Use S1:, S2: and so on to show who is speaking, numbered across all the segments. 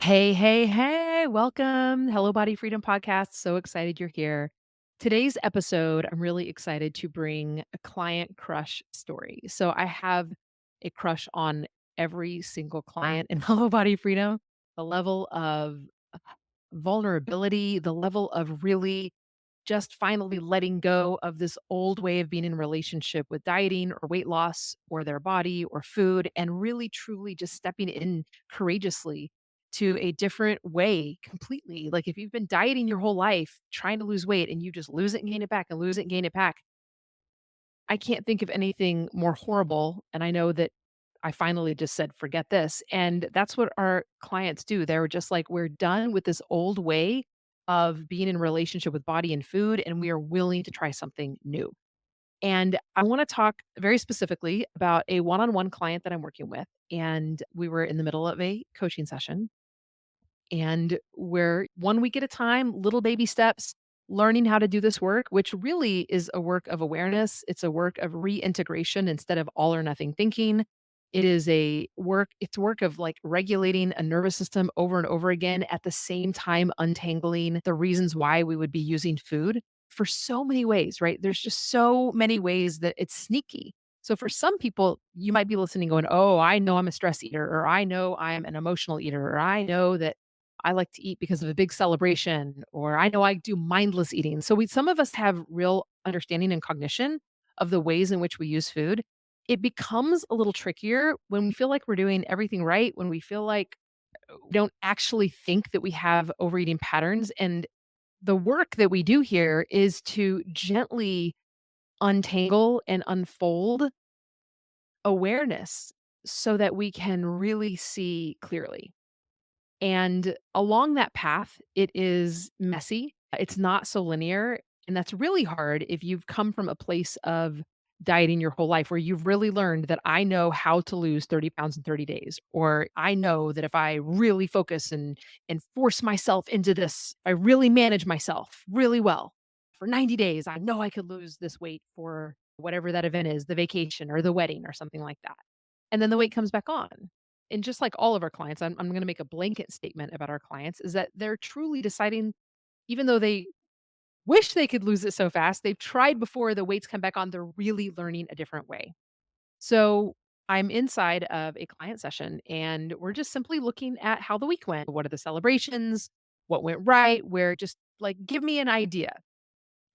S1: Hey, hey, hey, welcome. Hello, Body Freedom Podcast. So excited you're here. Today's episode, I'm really excited to bring a client crush story. So I have a crush on every single client in Hello Body Freedom. The level of vulnerability, the level of really just finally letting go of this old way of being in relationship with dieting or weight loss or their body or food, and really truly just stepping in courageously to a different way completely. Like if you've been dieting your whole life trying to lose weight and you just lose it and gain it back and lose it and gain it back, I can't think of anything more horrible. And I know that I finally just said, forget this. And that's what our clients do. They're just like, we're done with this old way of being in relationship with body and food, and we are willing to try something new. And I want to talk very specifically about a one on one client that I'm working with. And we were in the middle of a coaching session, and we're 1 week at a time, little baby steps, learning how to do this work, which really is a work of awareness. It's a work of reintegration instead of all or nothing thinking. It's work of like regulating a nervous system over and over again at the same time untangling the reasons why we would be using food for so many ways, right? There's just so many ways that it's sneaky. So for some people, you might be listening going, "Oh, I know I'm a stress eater," or "I know I'm an emotional eater," or "I know that I like to eat because of a big celebration," or "I know I do mindless eating." So some of us have real understanding and cognition of the ways in which we use food. It becomes a little trickier when we feel like we're doing everything right, when we feel like we don't actually think that we have overeating patterns. And the work that we do here is to gently untangle and unfold awareness so that we can really see clearly. And along that path, it is messy. It's not so linear. And that's really hard if you've come from a place of dieting your whole life where you've really learned that I know how to lose 30 pounds in 30 days. Or I know that if I really focus and force myself into this, I really manage myself really well for 90 days, I know I could lose this weight for whatever that event is, the vacation or the wedding or something like that. And then the weight comes back on. And just like all of our clients, I'm gonna make a blanket statement about our clients is that they're truly deciding, even though they wish they could lose it so fast, they've tried before, the weights come back on, they're really learning a different way. So I'm inside of a client session and we're just simply looking at how the week went. What are the celebrations? What went right? Where just like give me an idea.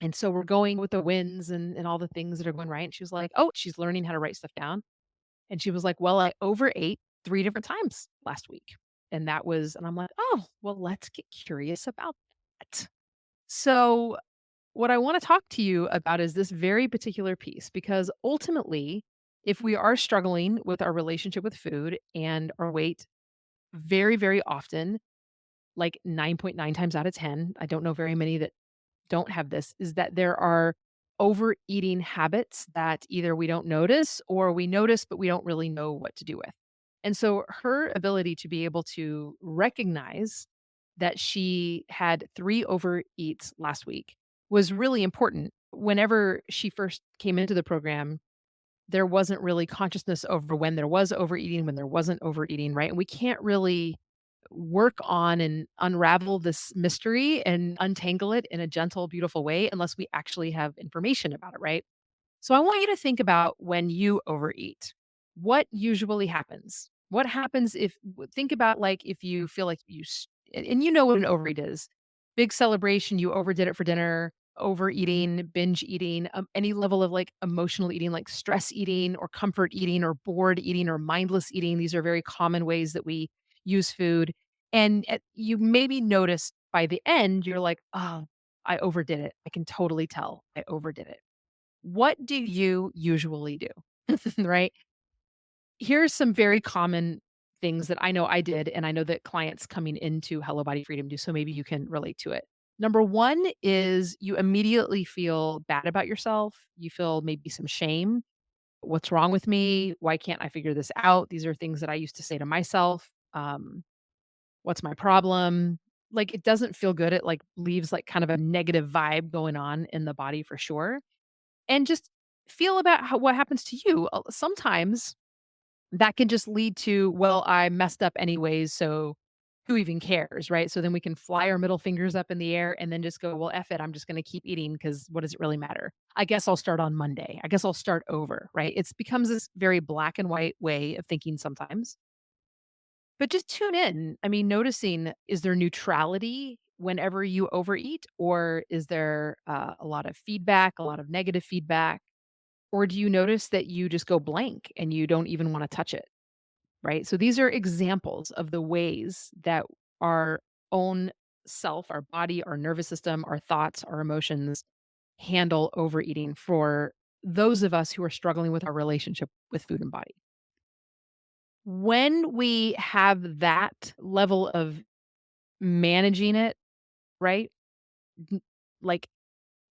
S1: And so we're going with the wins and all the things that are going right. And she was like, oh, she's learning how to write stuff down. And she was like, "Well, I overate 3 different times last week." And I'm like, "Oh, well, let's get curious about that." So, what I wanna talk to you about is this very particular piece, because ultimately, if we are struggling with our relationship with food and our weight very, very often, like 9.9 times out of 10, I don't know very many that don't have this, is that there are overeating habits that either we don't notice or we notice, but we don't really know what to do with. And so her ability to be able to recognize that she had 3 overeats last week was really important. Whenever she first came into the program, there wasn't really consciousness over when there was overeating, when there wasn't overeating, right? And we can't really work on and unravel this mystery and untangle it in a gentle, beautiful way unless we actually have information about it, right? So I want you to think about when you overeat. What usually happens? What happens think about like if you feel like and you know what an overeat is. Big celebration, you overdid it for dinner, overeating, binge eating, any level of like emotional eating, like stress eating or comfort eating or bored eating or mindless eating. These are very common ways that we use food. And you maybe notice by the end, you're like, oh, I overdid it. I can totally tell I overdid it. What do you usually do? Right? Here's some very common things that I know I did, and I know that clients coming into Hello Body Freedom do, so maybe you can relate to it. Number 1 is you immediately feel bad about yourself. You feel maybe some shame. "What's wrong with me? Why can't I figure this out?" These are things that I used to say to myself. "What's my problem?" Like, it doesn't feel good. It, like, leaves, like, kind of a negative vibe going on in the body for sure. And just feel about what happens to you. Sometimes that can just lead to, well, I messed up anyways, so who even cares, right? So then we can fly our middle fingers up in the air and then just go, well, F it. I'm just going to keep eating because what does it really matter? I guess I'll start on Monday. I guess I'll start over, right? It becomes this very black and white way of thinking sometimes. But just tune in. I mean, noticing, is there neutrality whenever you overeat, or is there a lot of feedback, a lot of negative feedback? Or do you notice that you just go blank and you don't even want to touch it? Right? So these are examples of the ways that our own self, our body, our nervous system, our thoughts, our emotions handle overeating for those of us who are struggling with our relationship with food and body. When we have that level of managing it, right? N- Like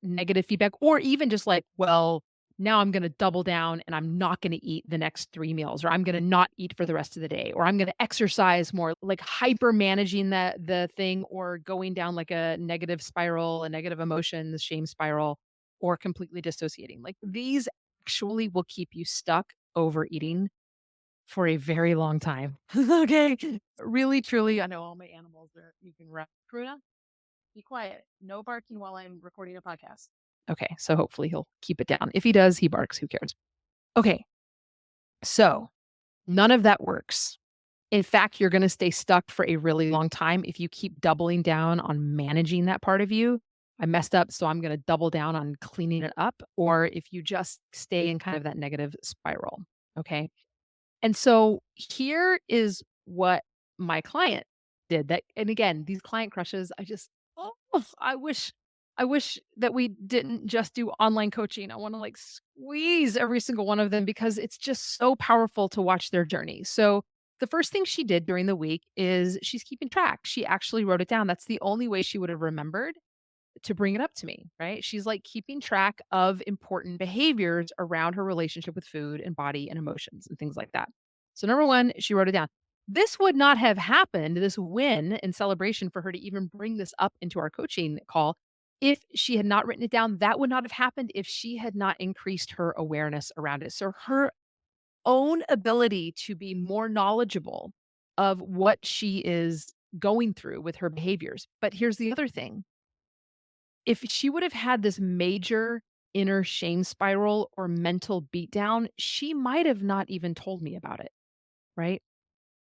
S1: negative feedback, or even just like, well, now I'm going to double down and I'm not going to eat the next 3 meals, or I'm going to not eat for the rest of the day, or I'm going to exercise more, like hyper managing the thing, or going down like a negative spiral, a negative emotion, the shame spiral, or completely dissociating. Like these actually will keep you stuck overeating for a very long time. Okay. Really, truly, I know all my animals are making rough. Karuna, be quiet. No barking while I'm recording a podcast. Okay, so hopefully he'll keep it down. If he does, he barks. Who cares? Okay, so none of that works. In fact, you're going to stay stuck for a really long time if you keep doubling down on managing that part of you. I messed up, so I'm going to double down on cleaning it up. Or if you just stay in kind of that negative spiral. Okay. And so here is what my client did that, and again, these client crushes, oh, I wish that we didn't just do online coaching. I want to like squeeze every single one of them because it's just so powerful to watch their journey. So the first thing she did during the week is she's keeping track. She actually wrote it down. That's the only way she would have remembered to bring it up to me, right? She's like keeping track of important behaviors around her relationship with food and body and emotions and things like that. So, number one, she wrote it down. This would not have happened, this win and celebration for her to even bring this up into our coaching call, if she had not written it down. That would not have happened if she had not increased her awareness around it. So, her own ability to be more knowledgeable of what she is going through with her behaviors. But here's the other thing, if she would have had this major inner shame spiral or mental beatdown, she might have not even told me about it, right?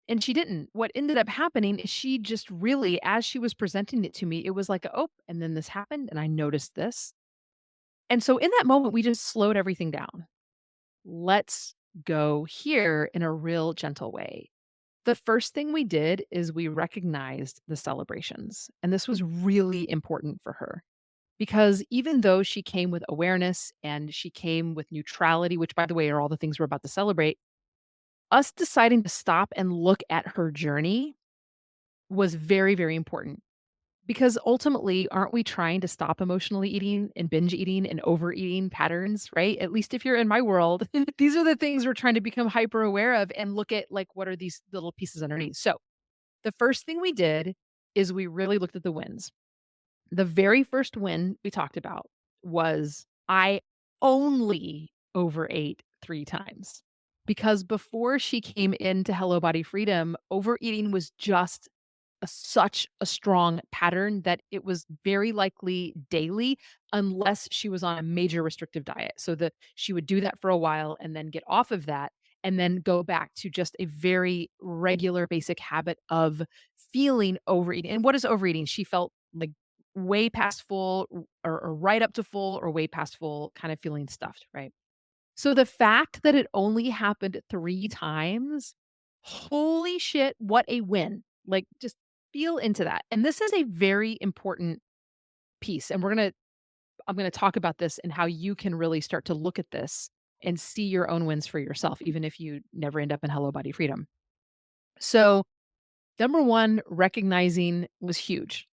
S1: And she didn't. What ended up happening is she just really, as she was presenting it to me, it was like, oh, and then this happened, and I noticed this. And so in that moment, we just slowed everything down. Let's go here in a real gentle way. The first thing we did is we recognized the celebrations. And this was really important for her. Because even though she came with awareness and she came with neutrality, which by the way are all the things we're about to celebrate, us deciding to stop and look at her journey was very, very important. Because ultimately, aren't we trying to stop emotionally eating and binge eating and overeating patterns, right? At least if you're in my world, these are the things we're trying to become hyper aware of and look at like what are these little pieces underneath. So the first thing we did is we really looked at the wins. The very first win we talked about was I only overate 3 times, because before she came into Hello Body Freedom, overeating was just such a strong pattern that it was very likely daily unless she was on a major restrictive diet. So that she would do that for a while and then get off of that and then go back to just a very regular basic habit of feeling overeating. And what is overeating? She felt like way past full, or right up to full, or way past full, kind of feeling stuffed, right? So the fact that it only happened 3 times, holy shit, what a win. Like, just feel into that. And this is a very important piece, and I'm gonna talk about this and how you can really start to look at this and see your own wins for yourself, even if you never end up in Hello Body Freedom. So, number 1, recognizing was huge.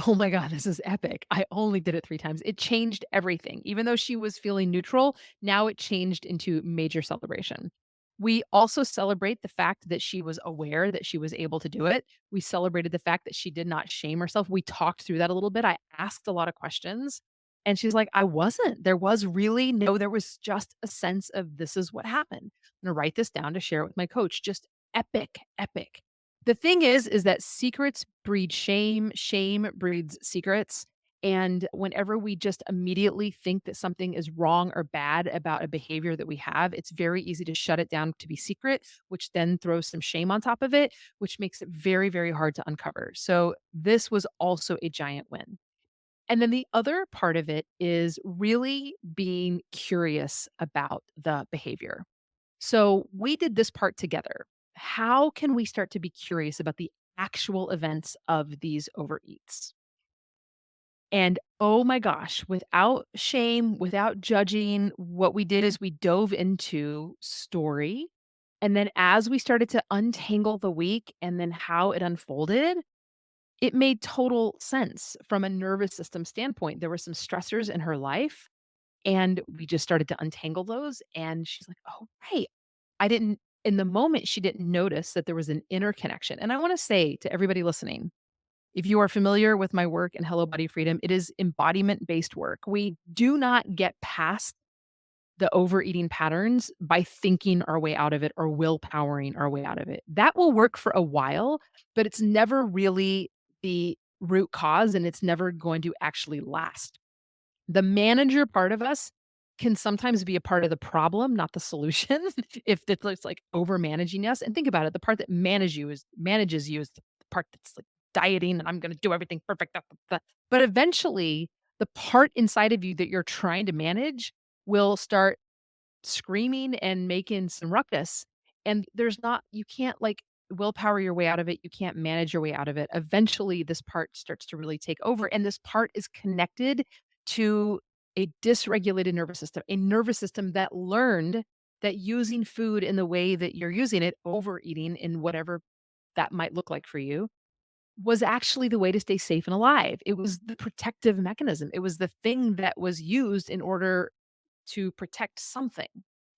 S1: Oh my god, this is epic. I only did it 3 times. It changed everything. Even though she was feeling neutral, now it changed into major celebration. We also celebrate the fact that she was aware that she was able to do it. We celebrated the fact that she did not shame herself. We talked through that a little bit. I asked a lot of questions, and she's like, "I wasn't. There was really no, there was just a sense of this is what happened. I'm gonna write this down to share it with my coach." Just epic, epic. The thing is that secrets breed shame, shame breeds secrets, and whenever we just immediately think that something is wrong or bad about a behavior that we have, it's very easy to shut it down to be secret, which then throws some shame on top of it, which makes it very, very hard to uncover. So this was also a giant win. And then the other part of it is really being curious about the behavior. So we did this part together. How can we start to be curious about the actual events of these overeats? And oh my gosh, without shame, without judging, what we did is we dove into story. And then as we started to untangle the week and then how it unfolded, it made total sense from a nervous system standpoint. There were some stressors in her life, and we just started to untangle those. And she's like, oh, right. I didn't, in the moment, she didn't notice that there was an interconnection. And I want to say to everybody listening, if you are familiar with my work in Hello Body Freedom, it is embodiment based work. We do not get past the overeating patterns by thinking our way out of it or willpowering our way out of it. That will work for a while, but it's never really the root cause and it's never going to actually last. The manager part of us can sometimes be a part of the problem, not the solution. If it looks like over managing us. And think about it, the part that manages you is the part that's like dieting and I'm gonna do everything perfect. But eventually the part inside of you that you're trying to manage will start screaming and making some ruckus, and there's not you can't, like, willpower your way out of it, you can't manage your way out of it. Eventually, this part starts to really take over, and this part is connected to a dysregulated nervous system, a nervous system that learned that using food in the way that you're using it, overeating in whatever that might look like for you, was actually the way to stay safe and alive. It was the protective mechanism. It was the thing that was used in order to protect something,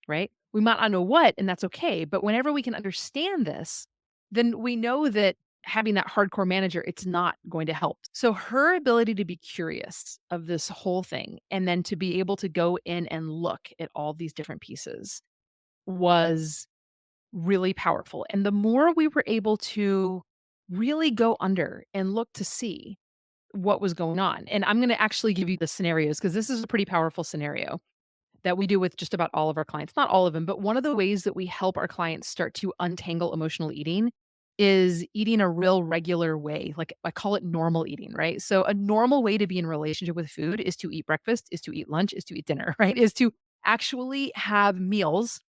S1: right? We might not know what, and that's okay. But whenever we can understand this, then we know that having that hardcore manager, it's not going to help. So her ability to be curious of this whole thing and then to be able to go in and look at all these different pieces was really powerful. And the more we were able to really go under and look to see what was going on. And I'm going to actually give you the scenarios because this is a pretty powerful scenario that we do with just about all of our clients. Not all of them, but one of the ways that we help our clients start to untangle emotional eating is eating a real regular way. Like I call it normal eating, right? So a normal way to be in relationship with food is to eat breakfast, is to eat lunch, is to eat dinner, right? Is to actually have meals,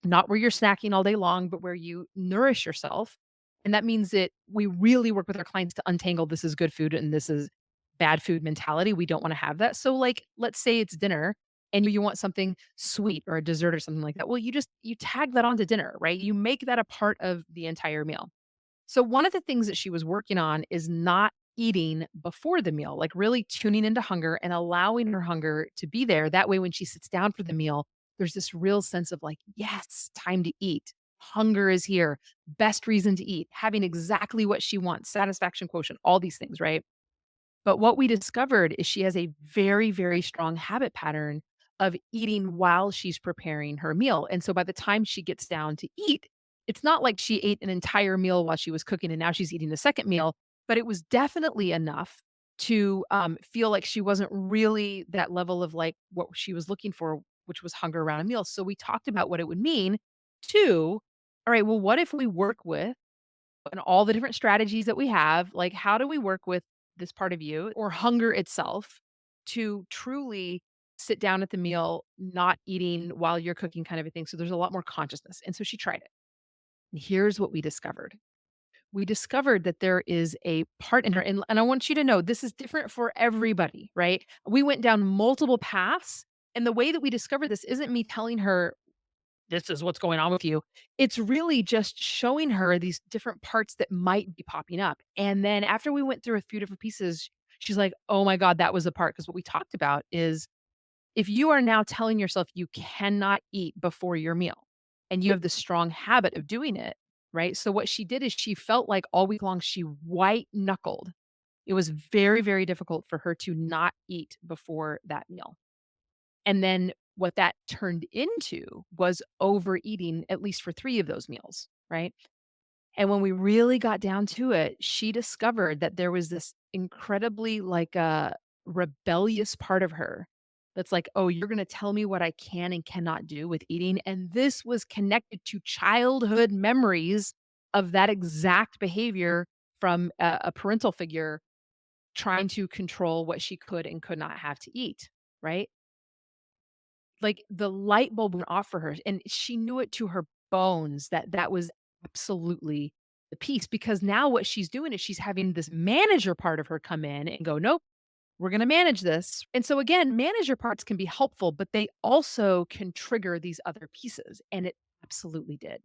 S1: not where you're snacking all day long, but where you nourish yourself. And that means that we really work with our clients to untangle this is good food and this is bad food mentality. We don't want to have that. So like let's say it's dinner and you want something sweet or a dessert or something like that. Well, you tag that onto dinner, right? You make that a part of the entire meal. So one of the things that she was working on is not eating before the meal, like really tuning into hunger and allowing her hunger to be there. That way, when she sits down for the meal, there's this real sense of like, yes, time to eat. Hunger is here. Best reason to eat. Having exactly what she wants, satisfaction quotient, all these things, right? But what we discovered is she has a very, very strong habit pattern of eating while she's preparing her meal. And so by the time she gets down to eat, it's not like she ate an entire meal while she was cooking and now she's eating the second meal, but it was definitely enough to feel like she wasn't really that level of like what she was looking for, which was hunger around a meal. So we talked about what it would mean to, all right, well, what if we work with and all the different strategies that we have, like how do we work with this part of you or hunger itself to truly sit down at the meal, not eating while you're cooking kind of a thing. So there's a lot more consciousness. And so she tried it. And here's what we discovered. We discovered that there is a part in her, and I want you to know this is different for everybody, right? We went down multiple paths. And the way that we discovered this isn't me telling her this is what's going on with you. It's really just showing her these different parts that might be popping up. And then after we went through a few different pieces, she's like, "Oh my god, that was the part." Because what we talked about is if you are now telling yourself you cannot eat before your meal and you have this strong habit of doing it, right? So what she did is she felt like all week long she white knuckled. It was very, very difficult for her to not eat before that meal. And then what that turned into was overeating at least for 3 of those meals, right? And when we really got down to it, she discovered that there was this incredibly like a rebellious part of her that's like, "Oh, you're gonna tell me what I can and cannot do with eating." And this was connected to childhood memories of that exact behavior from a parental figure trying to control what she could and could not have to eat, right? Like, the light bulb went off for her, and she knew it to her bones that that was absolutely the piece, because now what she's doing is she's having this manager part of her come in and go, "Nope, we're gonna manage this." And so, again, manager parts can be helpful, but they also can trigger these other pieces, and it absolutely did.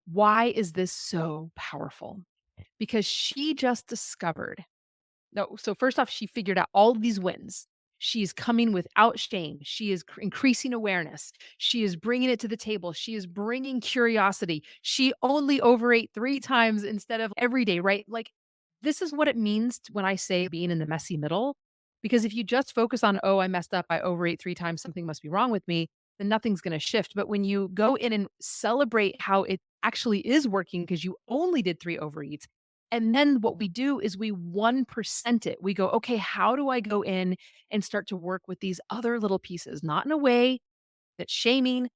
S1: Why is this so powerful? Because she just discovered no, so first off, she figured out all of these wins. She is coming without shame. She is increasing awareness. She is bringing it to the table. She is bringing curiosity. She only overate 3 times instead of every day, right? Like, this is what it means when I say being in the messy middle, because if you just focus on, "Oh, I messed up. I overate 3 times. Something must be wrong with me," then nothing's gonna shift. But when you go in and celebrate how it actually is working because you only did 3 overeats, and then what we do is we 1% it. We go, "Okay, how do I go in and start to work with these other little pieces?" Not in a way that's shaming,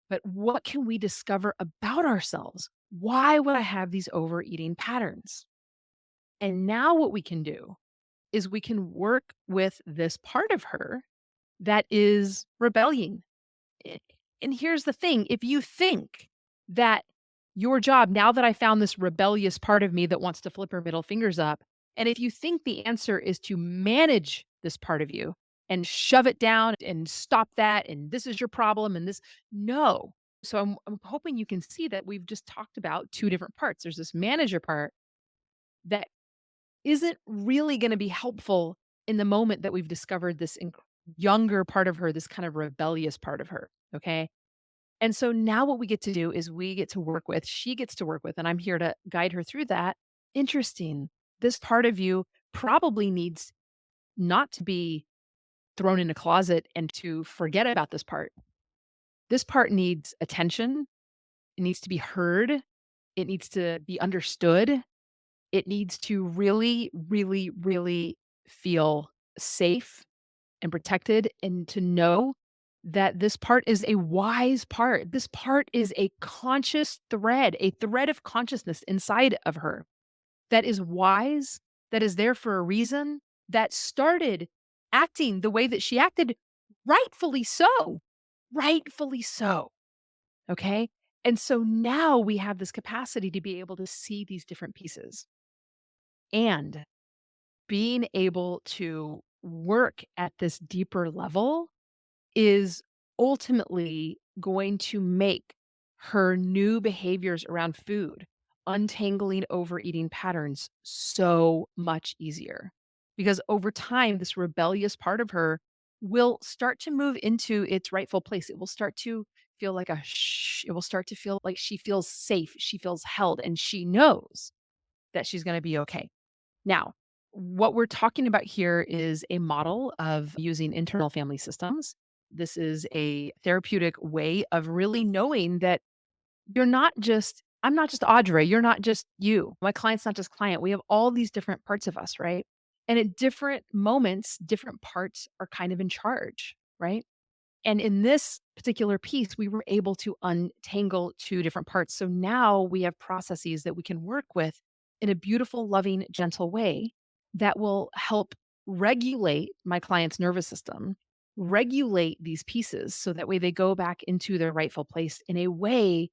S1: but what can we discover about ourselves? Why would I have these overeating patterns? And now what we can do is we can work with this part of her that is rebelling. I And here's the thing, if you think that your job now that I found this rebellious part of me that wants to flip her middle fingers up, and if you think the answer is to manage this part of you and shove it down and stop that, and this is your problem and this no. So I'm hoping you can see that we've just talked about 2 different parts. There's this manager part that isn't really gonna be helpful in the moment that we've discovered this younger part of her, this kind of rebellious part of her, okay? And so now what we get to do is we get to work with she gets to work with, and I'm here to guide her through that. Interesting. This part of you probably needs not to be thrown in a closet and to forget about this part. This part needs attention. It needs to be heard. It needs to be understood. It needs to really, really, really feel safe and protected, and to know that this part is a wise part. This part is a conscious thread, a thread of consciousness inside of her that is wise, that is there for a reason, that started acting the way that she acted, rightfully so. Rightfully so. Okay. And so now we have this capacity to be able to see these different pieces and being able to work at this deeper level is ultimately going to make her new behaviors around food, untangling overeating patterns so much easier. Because over time, this rebellious part of her will start to move into its rightful place. It will start to feel like a shh. It will start to feel like she feels safe. She feels held, and she knows that she's going to be okay. Now, what we're talking about here is a model of using internal family systems. This is a therapeutic way of really knowing that you're not just, I'm not just Audrey, you're not just you. My client's not just client. We have all these different parts of us, right? And at different moments, different parts are kind of in charge, right? And in this particular piece, we were able to untangle 2 different parts. So now we have processes that we can work with in a beautiful, loving, gentle way that will help regulate my client's nervous system, regulate these pieces so that way they go back into their rightful place in a way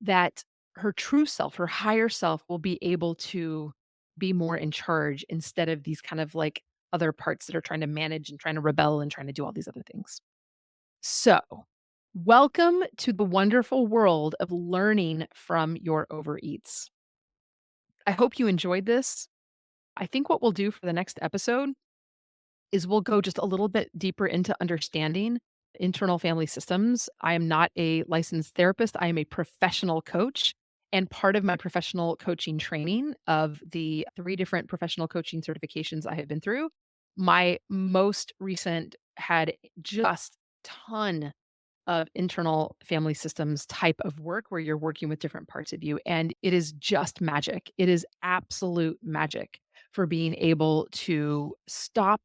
S1: that her true self, her higher self will be able to be more in charge instead of these kind of like other parts that are trying to manage and trying to rebel and trying to do all these other things. So, welcome to the wonderful world of learning from your overeats. I hope you enjoyed this. I think what we'll do for the next episode is we'll go just a little bit deeper into understanding internal family systems. I am not a licensed therapist, I am a professional coach. And part of my professional coaching training of the 3 different professional coaching certifications I have been through, my most recent had just ton of internal family systems type of work where you're working with different parts of you. And it is just magic. It is absolute magic for being able to stop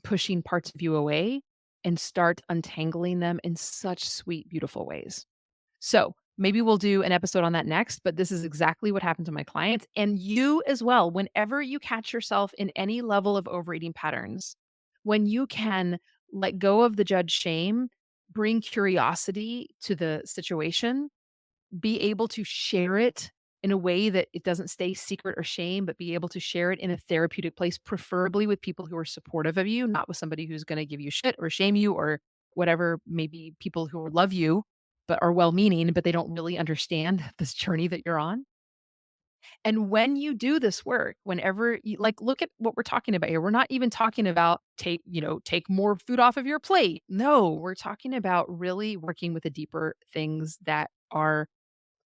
S1: pushing parts of you away and start untangling them in such sweet, beautiful ways. So maybe we'll do an episode on that next, but this is exactly what happened to my clients and you as well. Whenever you catch yourself in any level of overeating patterns, when you can let go of the judge shame, bring curiosity to the situation, be able to share it in a way that it doesn't stay secret or shame, but be able to share it in a therapeutic place, preferably with people who are supportive of you, not with somebody who's going to give you shit or shame you or whatever, maybe people who love you, but are well meaning, but they don't really understand this journey that you're on. And when you do this work, whenever you like, look at what we're talking about here. We're not even talking about take more food off of your plate. No, we're talking about really working with the deeper things that are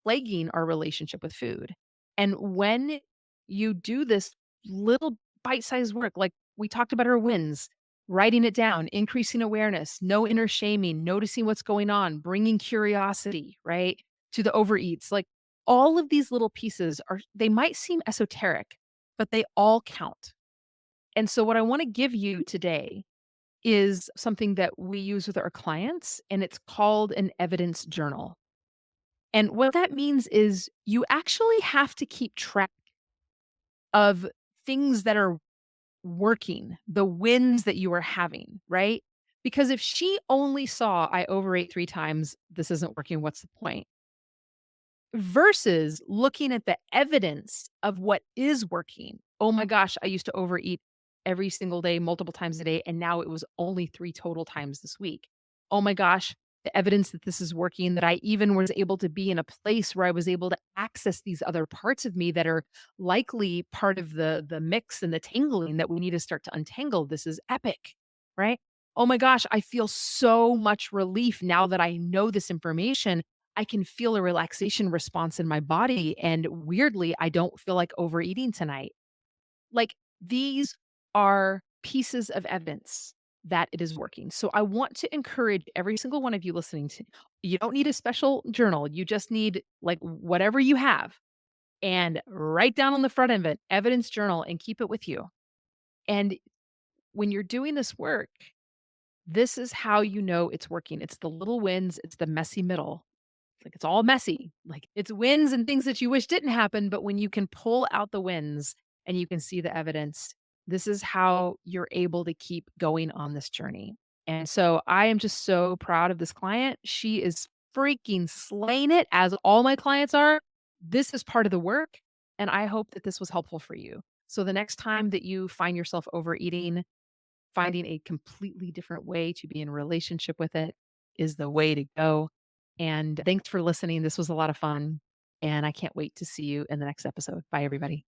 S1: plaguing our relationship with food. And when you do this little bite-sized work, like we talked about our wins, writing it down, increasing awareness, no inner shaming, noticing what's going on, bringing curiosity, right? To the overeats. Like all of these little pieces they might seem esoteric, but they all count. And so what I want to give you today is something that we use with our clients, and it's called an evidence journal. And what that means is you actually have to keep track of things that are working, the wins that you are having, right? Because if she only saw I overate 3 times, this isn't working, what's the point? Versus looking at the evidence of what is working. Oh my gosh, I used to overeat every single day, multiple times a day, and now it was only 3 total times this week. Oh my gosh, the evidence that this is working, that I even was able to be in a place where I was able to access these other parts of me that are likely part of the mix and the tangling that we need to start to untangle. This is epic, right? Oh my gosh, I feel so much relief now that I know this information. I can feel a relaxation response in my body, and weirdly, I don't feel like overeating tonight. Like, these are pieces of evidence that it is working. So I want to encourage every single one of you listening to you don't need a special journal. You just need, like, whatever you have, and write down on the front of it, evidence journal, and keep it with you. And when you're doing this work, this is how you know it's working. It's the little wins, it's the messy middle. Like, it's all messy. Like, it's wins and things that you wish didn't happen, but when you can pull out the wins and you can see the evidence, this is how you're able to keep going on this journey. And so I am just so proud of this client. She is freaking slaying it, as all my clients are. This is part of the work, and I hope that this was helpful for you. So the next time that you find yourself overeating, finding a completely different way to be in relationship with it is the way to go. And thanks for listening. This was a lot of fun, and I can't wait to see you in the next episode. Bye, everybody.